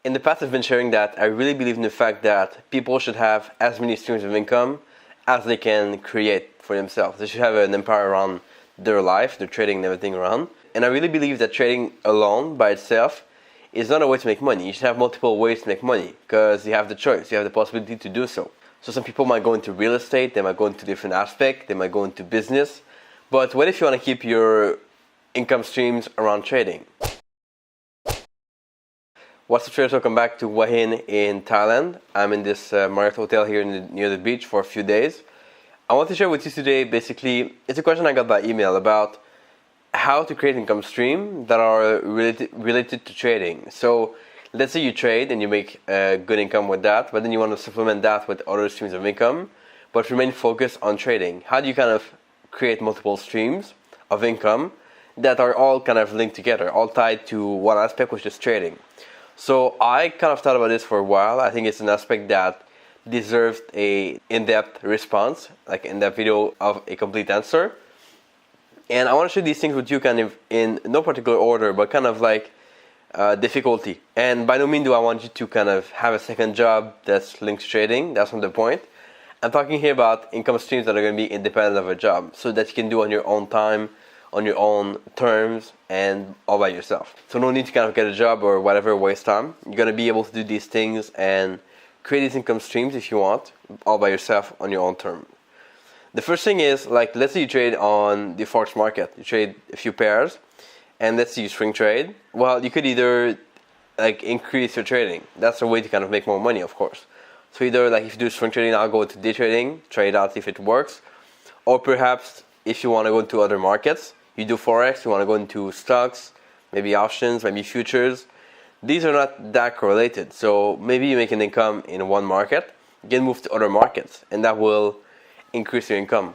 In the past, I've been sharing that I really believe in the fact that people should have as many streams of income as they can create for themselves. They should have an empire around their life, their trading and everything around. And I really believe that trading alone by itself is not a way to make money. You should have multiple ways to make money because you have the choice, you have the possibility to do so. So some people might go into real estate, they might go into different aspects, they might go into business. But what if you want to keep your income streams around trading? What's up, traders? Welcome back to Hua HIN in Thailand. I'm in this Marriott hotel here near the beach for a few days. I want to share with you today, basically, it's a question I got by email about how to create income stream that are related to trading. So let's say you trade and you make good income with that, but then you want to supplement that with other streams of income, but remain focused on trading. How do you kind of create multiple streams of income that are all kind of linked together, all tied to one aspect, which is trading? So I kind of thought about this for a while. I think it's an aspect that deserves a in-depth response, like in-depth video of a complete answer. And I want to share these things with you kind of in no particular order, but kind of like difficulty. And by no means do I want you to kind of have a second job that's linked to trading. That's not the point. I'm talking here about income streams that are going to be independent of a job, so that you can do on your own time, on your own terms, and all by yourself. So no need to kind of get a job or whatever, waste time. You're going to be able to do these things and create these income streams if you want, all by yourself on your own term. The first thing is, like, let's say you trade on the Forex market. You trade a few pairs, and let's say you swing trade. Well, you could either like increase your trading. That's a way to kind of make more money, of course. So either like if you do swing trading, I'll go to day trading, trade out if it works. Or perhaps if you want to go into other markets, you do Forex, you want to go into stocks, maybe options, maybe futures. These are not that correlated. So maybe you make an income in one market, you can move to other markets, and that will increase your income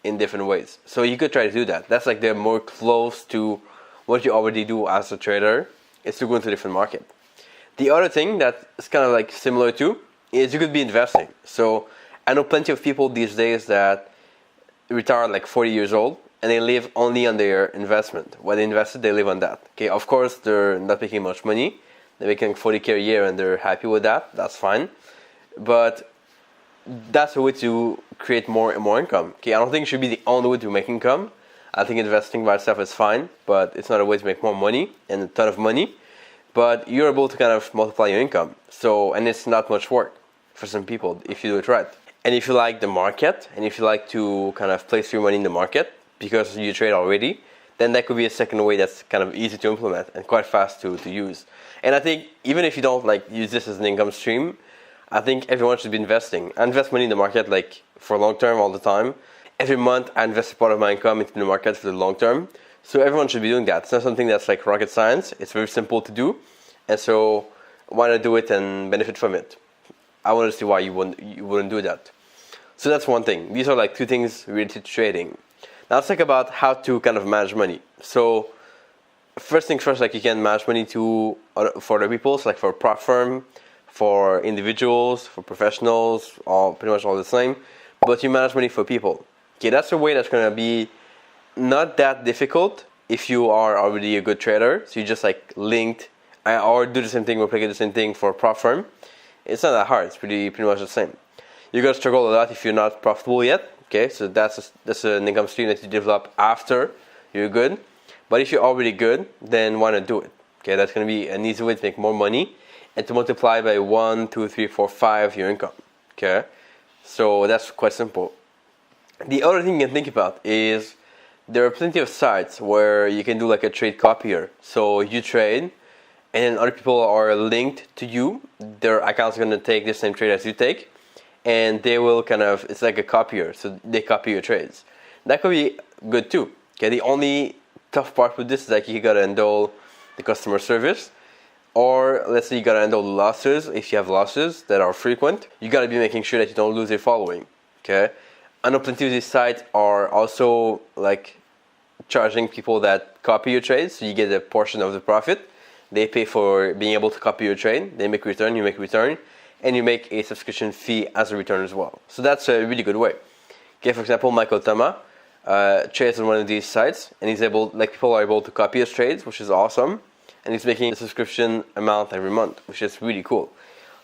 in different ways. So you could try to do that. That's like they're more close to what you already do as a trader, is to go into a different market. The other thing that is kind of like similar to is you could be investing. So I know plenty of people these days that retire like 40 years old and they live only on their investment. What they invested, they live on that. Okay, of course they're not making much money. They're making 40K a year and they're happy with that. That's fine. But that's a way to create more and more income. Okay, I don't think it should be the only way to make income. I think investing by itself is fine, but it's not a way to make more money and a ton of money. But you're able to kind of multiply your income. So, and it's not much work for some people if you do it right. And if you like the market, and if you like to kind of place your money in the market because you trade already, then that could be a second way that's kind of easy to implement and quite fast to use. And I think even if you don't like use this as an income stream, I think everyone should be investing. I invest money in the market like for long term all the time. Every month I invest a part of my income into the market for the long term. So everyone should be doing that. It's not something that's like rocket science. It's very simple to do. And so why not do it and benefit from it? I want to see why you wouldn't do that. So that's one thing. These are like two things related to trading. Now let's talk about how to kind of manage money. So first things first, like you can manage money for other people, so like for a prop firm, for individuals, for professionals, all pretty much all the same. But you manage money for people. Okay, that's a way that's going to be not that difficult if you are already a good trader. So you just like linked or do the same thing, replicate the same thing for a prop firm. It's not that hard. It's pretty much the same. You're going to struggle a lot if you're not profitable yet. Okay, so that's an income stream that you develop after you're good. But if you're already good, then why not do it? Okay, that's going to be an easy way to make more money and to multiply by 1, 2, 3, 4, 5 your income. Okay, so that's quite simple. The other thing you can think about is there are plenty of sites where you can do like a trade copier. So you trade and other people are linked to you. Their accounts are going to take the same trade as you take, and they will kind of, it's like a copier, so they copy your trades. That could be good too. Okay, the only tough part with this is like you gotta handle the customer service, or let's say you gotta handle the losses. If you have losses that are frequent, you gotta be making sure that you don't lose your following. Okay, I know plenty of these sites are also like charging people that copy your trades, so you get a portion of the profit. They pay for being able to copy your trade. They make return, you make return, and you make a subscription fee as a return as well. So that's a really good way. Okay, for example, Michael Tama trades on one of these sites, and he's able, like people are able to copy his trades, which is awesome. and he's making a subscription amount every month, which is really cool.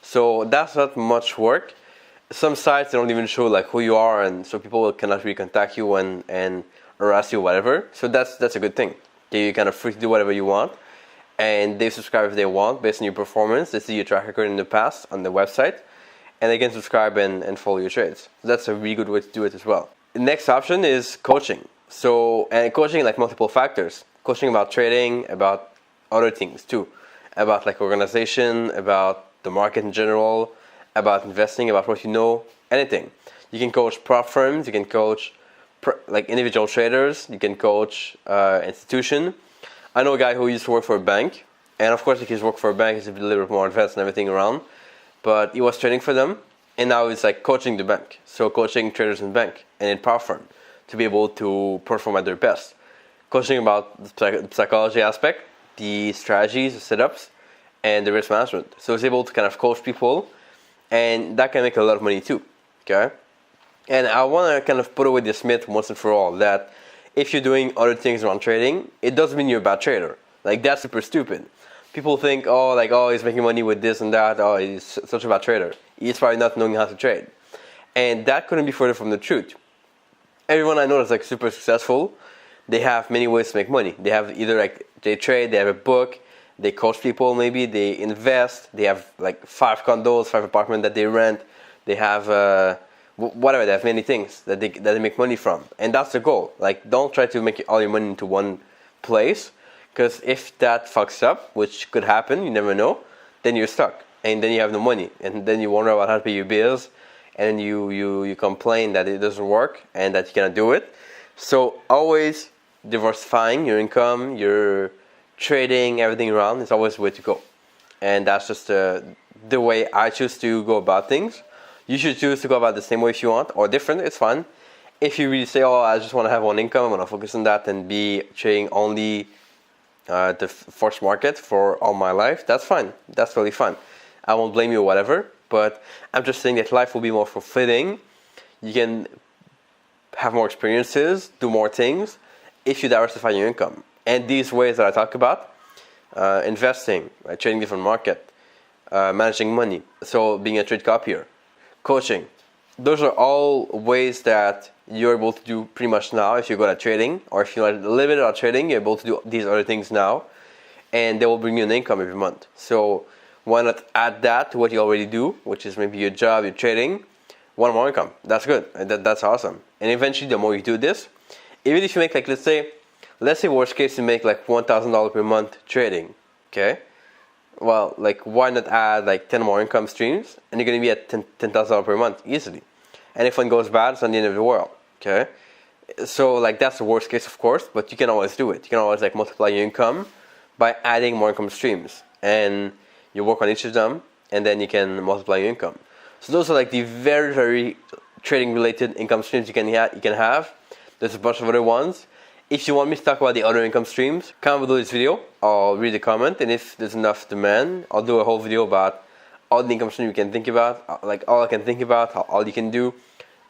So that's not much work. Some sites they don't even show like who you are, and so people cannot really contact you and harass you, whatever. So that's a good thing. Okay, you kind of free to do whatever you want, and they subscribe if they want based on your performance. They see your track record in the past on the website, and they can subscribe and follow your trades. So that's a really good way to do it as well. The next option is coaching. So, and coaching like multiple factors. Coaching about trading, about other things too, about like organization, about the market in general, about investing, about what you know, anything. You can coach prop firms, you can coach like individual traders, you can coach institution. I know a guy who used to work for a bank, and of course if he's worked for a bank he's a little bit more advanced and everything around, but he was trading for them, and now he's like coaching the bank. So coaching traders in bank and in prop firm to be able to perform at their best. Coaching about the psychology aspect, the strategies, the setups, and the risk management. So he's able to kind of coach people, and that can make a lot of money too. Okay, and I want to kind of put away this myth once and for all that if you're doing other things around trading, it doesn't mean you're a bad trader. Like that's super stupid. People think, oh, he's making money with this and that. Oh, he's such a bad trader. He's probably not knowing how to trade, and that couldn't be further from the truth. Everyone I know that's like super successful, they have many ways to make money. They have either like they trade, they have a book, they coach people, maybe they invest, they have like 5 condos, 5 apartments that they rent, they have whatever, they have many things that they make money from, and that's the goal. Like don't try to make all your money into one place, because if that fucks up, which could happen, you never know, then you're stuck, and then you have no money, and then you wonder about how to pay your bills, and you complain that it doesn't work and that you cannot do it. So always diversifying your income, your trading, everything around is always the way to go. And that's just the way I choose to go about things. You should choose to go about the same way if you want, or different, it's fine. If you really say, I just want to have one income, I want to focus on that and be trading only the Forex market for all my life, that's fine. That's totally fine. I won't blame you or whatever, but I'm just saying that life will be more fulfilling. You can have more experiences, do more things, if you diversify your income. And these ways that I talk about, investing, right, trading different market, managing money, so being a trade copier, coaching, those are all ways that you're able to do pretty much now if you're good at trading, or if you're a little bit at trading, you're able to do these other things now, and they will bring you an income every month. So why not add that to what you already do, which is maybe your job, your trading, one more income. That's good. That's awesome. And eventually, the more you do this, even if you make like, let's say worst case you make like $1,000 per month trading, okay? Well, like why not add like 10 more income streams, and you're gonna be at $10,000 per month easily. And if one goes bad, it's not the end of the world, okay? So like that's the worst case, of course, but you can always do it. You can always like multiply your income by adding more income streams, and you work on each of them, and then you can multiply your income. So those are like the very, very trading related income streams you can have. There's a bunch of other ones. If you want me to talk about the other income streams, comment below this video. I'll read the comment, and if there's enough demand, I'll do a whole video about all the income streams you can think about, like all I can think about, all you can do.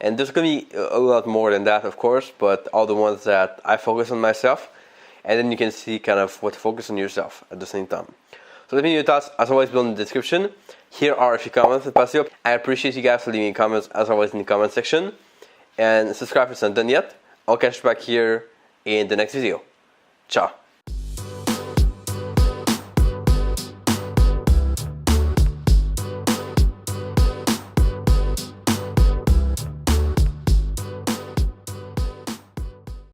And there's going to be a lot more than that, of course, but all the ones that I focus on myself, and then you can see kind of what to focus on yourself at the same time. So let me know your thoughts, as always, below in the description. Here are a few comments. I appreciate you guys for leaving comments, as always, in the comment section. And subscribe if it's not done yet. I'll catch you back here in the next video. Ciao.